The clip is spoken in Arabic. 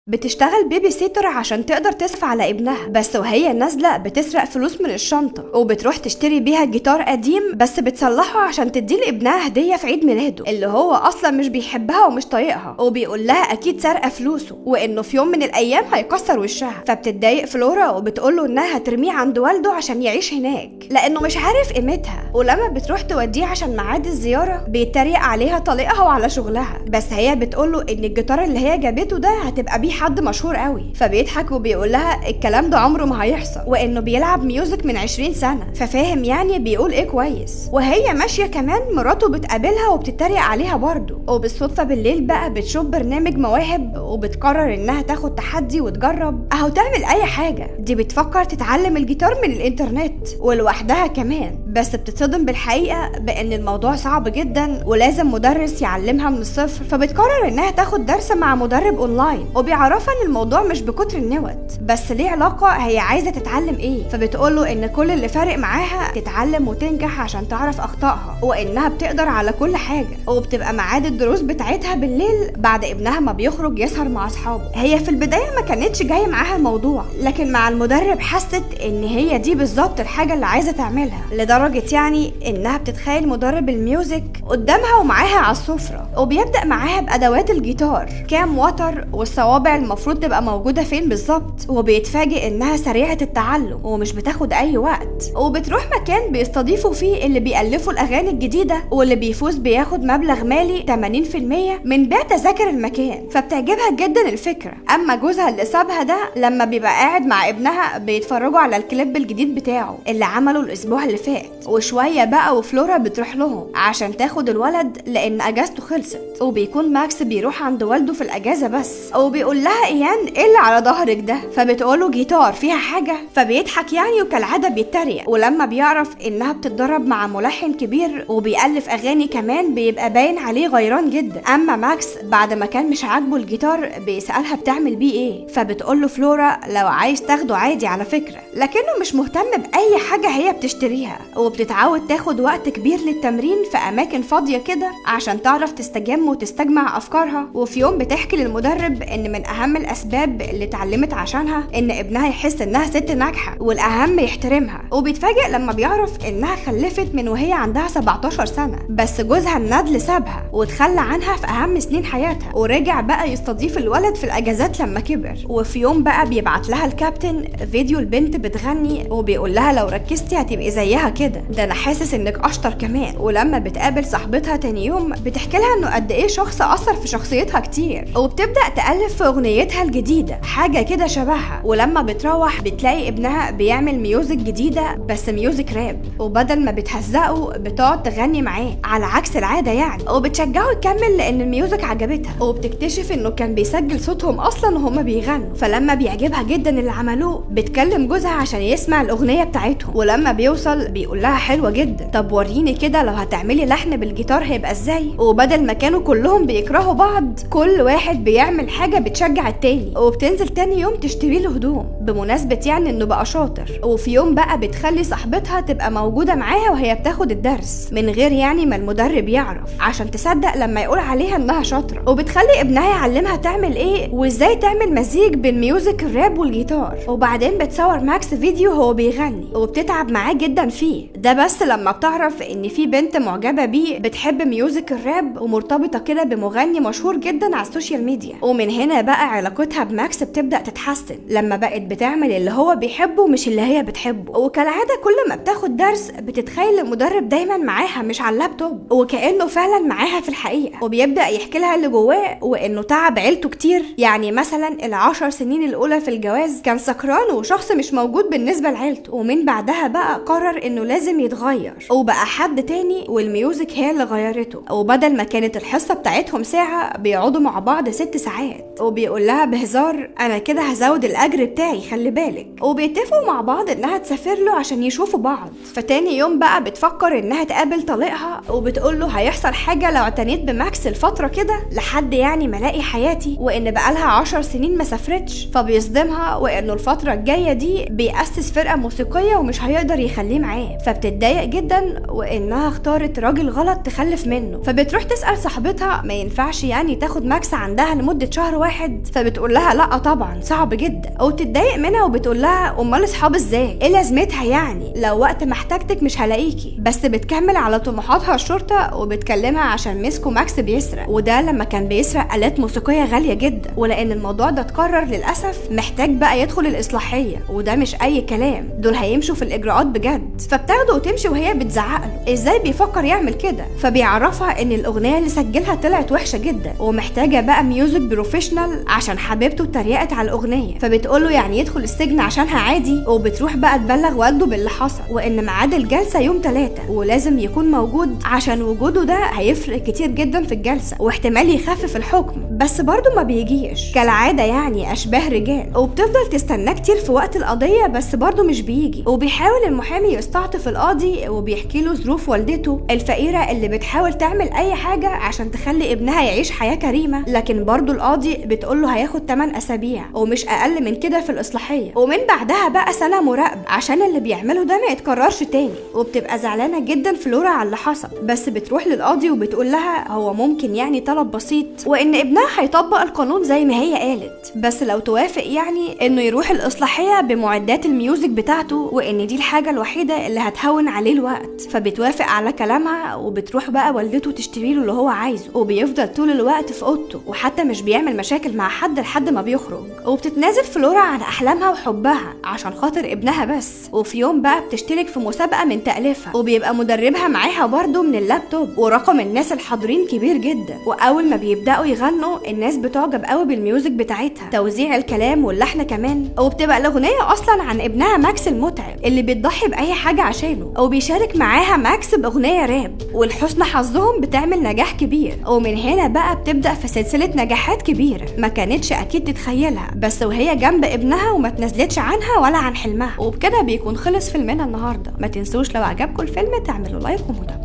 بتشتغل بيبي سيتر عشان تقدر تصرف على ابنها، بس وهي نازلة بتسرق فلوس من الشنطة وبتروح تشتري بيها جيتار قديم بس بتصلحه عشان تديه لابنها هدية في عيد ميلاده اللي هو اصلا مش بيحبها ومش طايقها، وبيقول لها اكيد سارقة فلوسه وانه في يوم من الايام هيكسر وشها. فبتتضايق فلورا وبتقوله انها هترميه عند والده عشان يعيش هناك لانه مش عارف قيمتها. ولما بتروح توديه عشان ميعاد الزيارة بيتريق عليها طليقها وعلى شغلها، بس هي بتقوله ان الجيتار اللي هي جابته ده هتبقى بيه حد مشهور قوي. فبيضحك وبيقول لها الكلام ده عمره ما هيحصل وانه بيلعب ميوزك من 20 سنة، ففاهم يعني بيقول ايه كويس. وهي ماشية كمان مراته بتقابلها وبتتريق عليها برضه، وبالصدفة بالليل بقى بتشوف برنامج مواهب وبتقرر انها تاخد تحدي وتجرب اهو تعمل اي حاجة. دي بتفكر تتعلم الجيتار من الانترنت ولوحدها كمان، بس بتتصدم بالحقيقة بان الموضوع صعب جدا ولازم مدرس يعلمها من الصفر. فبتقرر انها تاخد درس مع مدرب اونلاين وبيعرفها ان الموضوع مش بكتر النوت بس ليه علاقة هي عايزة تتعلم ايه. فبتقوله ان كل اللي فارق معاها تتعلم وتنجح عشان تعرف اخطائها وانها بتقدر على كل حاجة، وبتبقى ميعاد الدروس بتاعتها بالليل بعد ابنها ما بيخرج يسهر مع اصحابه. هي في البداية ما كانتش جاية معاها الموضوع، لكن مع المدرب حست ان هي دي بالظبط الحاجة اللي عايزة تعملها، لدرجة يعني انها بتتخيل مدرب الميوزك قدامها ومعاها على السفرة وبيبدأ معاها بادوات الجيتار، كام وتر والصوابع المفروض تبقى موجودة فين بالظبط، وبيتفاجئ انها سريعة التعلم ومش بتاخد اي وقت. وبتروح مكان بيستضيفوا فيه اللي بيألفوا الاغاني الجديدة واللي بيفوز بياخد مبلغ مالي 80% من بيع تذاكر المكان. فبتعجبها جدا الفكرة. اما جوزها اللي سابها ده لما بيبقى قاعد مع ابنها بيتفرجوا على الكليب الجديد بتاعه اللي عمله الاسبوع اللي فات، وشوية بقى وفلورا بتروح لهم عشان تاخد الولد لان اجازته خلصت، وبيكون ماكس بيروح عند والده في الاجازة بس، وبيقول لها ايان ايه اللي على ظهرك ده؟ فبتقوله جيتار فيها حاجة؟ فبيضحك يعني وكالعادة بيتريق. ولما بيعرف انها بتتدرب مع ملحن كبير وبيألف اغاني كمان بيبقى باين عليه غيران جدا. اما ماكس بعد ما كان مش عاجبه الجيتار بيسألها بتعمل بيه ايه، فبتقوله فلورا لو عايز تاخده عادي على فكرة، لكنه مش مهتم بأي حاجة هي بتشتريها، وبتتعود تاخد وقت كبير للتمرين في اماكن فاضية كده عشان تعرف تستجم وتستجمع افكارها. وفي يوم بتحكي للمدرب ان من اهم الاسباب اللي اتعلمت عشانها ان ابنها يحس انها ست ناجحة والاهم يحترمها. وبيتفاجئ لما بيعرف انها خلفت من وهي عندها 17 سنة، بس جوزها الندل سابها وتخلى عنها في اهم سنين حياتها، ورجع بقى يستضيف الولد في الاجازات لما كبر. وفي يوم بقى بيبعت لها الكابتن فيديو البنت بتغني وبيقول لها لو ركزتي هتبقي زيها كده، ده انا حاسس انك اشطر كمان. ولما بتقابل صاحبتها تاني يوم بتحكي لها انه قد ايه شخص اثر في شخصيتها كتير، وبتبدأ تألف في اغنيتها الجديدة حاجة كده شبهها. ولما بتروح بتلاقي ابنها بيعمل ميوزك جديدة بس ميوزك راب، وبدل ما بتهزقه بتقعد تغني معاه على عكس العادة يعني، وبتشجعه يكمل لان الميوزك عجبتها. وبتكتشف انه كان بيسجل صوتهم اصلا وهما بيغنوا. فلما بيعجبها جدا اللي عملوه بتكلم جوزها عشان يسمع الاغنية بتاعتهم، ولما بيوصل بيقول لها حلوة جدا، طب وريني كده لو هتعملي لحن بالجيتار هيبقى ازاي. وبدل ما كانوا كلهم بيكرهوا بعض كل واحد بيعمل حاجة بتشجع التاني. وبتنزل تاني يوم تشتري له هدوم بمناسبة يعني انه بقى شاطر. وفي يوم بقى بتخلي صاحبتها تبقى موجودة معاها وهي بتاخد الدرس من غير يعني ما المدرب يعرف عشان تصدق لما يقول عليها انها شاطرة. وبتخلي ابنها يعلمها تعمل ايه وازاي تعمل مزيج بين ميوزك الراب والجيتار. وبعدين بتصور ماكس فيديو هو بيغني وبتتعب معاه جدا فيه ده، بس لما بتعرف ان في بنت معجبة بيه بتحب ميوزك الراب ومرتبطة كده بمغني مشهور جدا على السوشيال ميديا. ومن هنا بقى علاقتها بماكس بتبدأ تتحسن لما بقت بتعمل اللي هو بيحبه مش اللي هي بتحبه. وكالعادة كل ما بتاخد درس بتتخيل المدرب دايما معاها مش على اللابتوب وكأنه فعلا معاها في الحقيقة، وبيبدأ يحكي لها اللي جواه وانه تعب عيلته كتير. يعني مثلا ال10 سنين الاولى في الجواز كان سكران وشخص مش موجود بالنسبة لعيلته، ومن بعدها بقى قرر انه لازم يتغير وبقى حد تاني، والميوزك هي اللي غيرته. وبدل ما كانت الحصة بتاعتهم ساعة بيقعدوا مع بعض 6 ساعات. وبيقول لها بهزار انا كده هزود الاجر بتاعي خلي بالك. وبيتفقوا مع بعض انها تسافر له عشان يشوفوا بعض. فتاني يوم بقى بتفكر انها تقابل طليقها وبتقول له هيحصل حاجة لو اعتنيت بماكس الفترة كده لحد يعني ما الاقي حياتي، وان بقالها 10 سنين ما سافرتش. فبيصدمها وانه الفترة الجاية دي بيأسس فرقة موسيقية ومش هيقدر يخليه معاه. فبتتضايق جدا وانها اختارت راجل غلط تخلف منه. فبتروح تسأل صاحبتها ما ينفعش يعني تاخد ماكس عندها لمدة شهر واحد واحد؟ فبتقول لها لا طبعا صعب جدا، وبتتضايق منها وبتقول لها امال اصحاب ازاي؟ ايه لازمتها يعني؟ لو وقت ما احتاجتك مش هلاقيكي. بس بتكمل على طموحاتها الشرطه وبتكلمها عشان مسكوا ماكس بيسرق، وده لما كان بيسرق آلات موسيقيه غاليه جدا، ولان الموضوع ده اتكرر للاسف محتاج بقى يدخل الاصلاحيه، وده مش اي كلام، دول هيمشوا في الاجراءات بجد. فبتاخده وتمشي وهي بتزعق له ازاي بيفكر يعمل كده. فبيعرفها ان الاغنيه اللي سجلها طلعت وحشه جدا ومحتاجه بقى ميوزك بروفيشنال عشان حبيبته اتريقت على الاغنيه. فبتقول له يعني يدخل السجن عشانها عادي، وبتروح بقى تبلغ والده باللي حصل، وان ميعاد الجلسه يوم 3 ولازم يكون موجود عشان وجوده ده هيفرق كتير جدا في الجلسه واحتمال يخفف الحكم. بس برضه ما بيجيش كالعاده، يعني اشباه رجال. وبتفضل تستناه كتير في وقت القضيه بس برضه مش بيجي. وبيحاول المحامي يستعطف القاضي وبيحكي له ظروف والدته الفقيره اللي بتحاول تعمل اي حاجه عشان تخلي ابنها يعيش حياه كريمه، لكن برضه القاضي بتقول له هياخد 8 اسابيع ومش اقل من كده في الاصلاحيه، ومن بعدها بقى سنه مراقبه عشان اللي بيعمله ده ما يتكررش تاني. وبتبقى زعلانه جدا فلورا على اللي حصل، بس بتروح للقاضي وبتقول لها هو ممكن يعني طلب بسيط، وان ابنها هيطبق القانون زي ما هي قالت، بس لو توافق يعني انه يروح الاصلاحيه بمعدات الميوزك بتاعته، وان دي الحاجه الوحيده اللي هتهون عليه الوقت. فبتوافق على كلامها وبتروح بقى والدته تشتري له اللي هو عايزه، وبيفضل طول الوقت في اوضته وحتى مش بيعمل مشاكل مع حد لحد ما بيخرج. وبتتنازل فلورا عن احلامها وحبها عشان خاطر ابنها بس. وفي يوم بقى بتشترك في مسابقه من تاليفها، وبيبقى مدربها معاها برضه من اللابتوب، ورقم الناس الحاضرين كبير جدا. واول ما بيبداوا يغنوا الناس بتعجب قوي بالميوزك بتاعتها، توزيع الكلام واللحن كمان. وبتبقى الاغنيه اصلا عن ابنها ماكس المتعب اللي بيضحي باي حاجه عشانه، وبيشارك معاها ماكس باغنيه راب، ولحسن حظهم بتعمل نجاح كبير. ومن هنا بقى بتبدا في سلسله نجاحات كبيره ما كانتش اكيد تتخيلها، بس وهي جنب ابنها وما تنزلتش عنها ولا عن حلمها. وبكده بيكون خلص فيلمنا النهارده. ما تنسوش لو عجبكم الفيلم تعملوا لايك ومتابعه.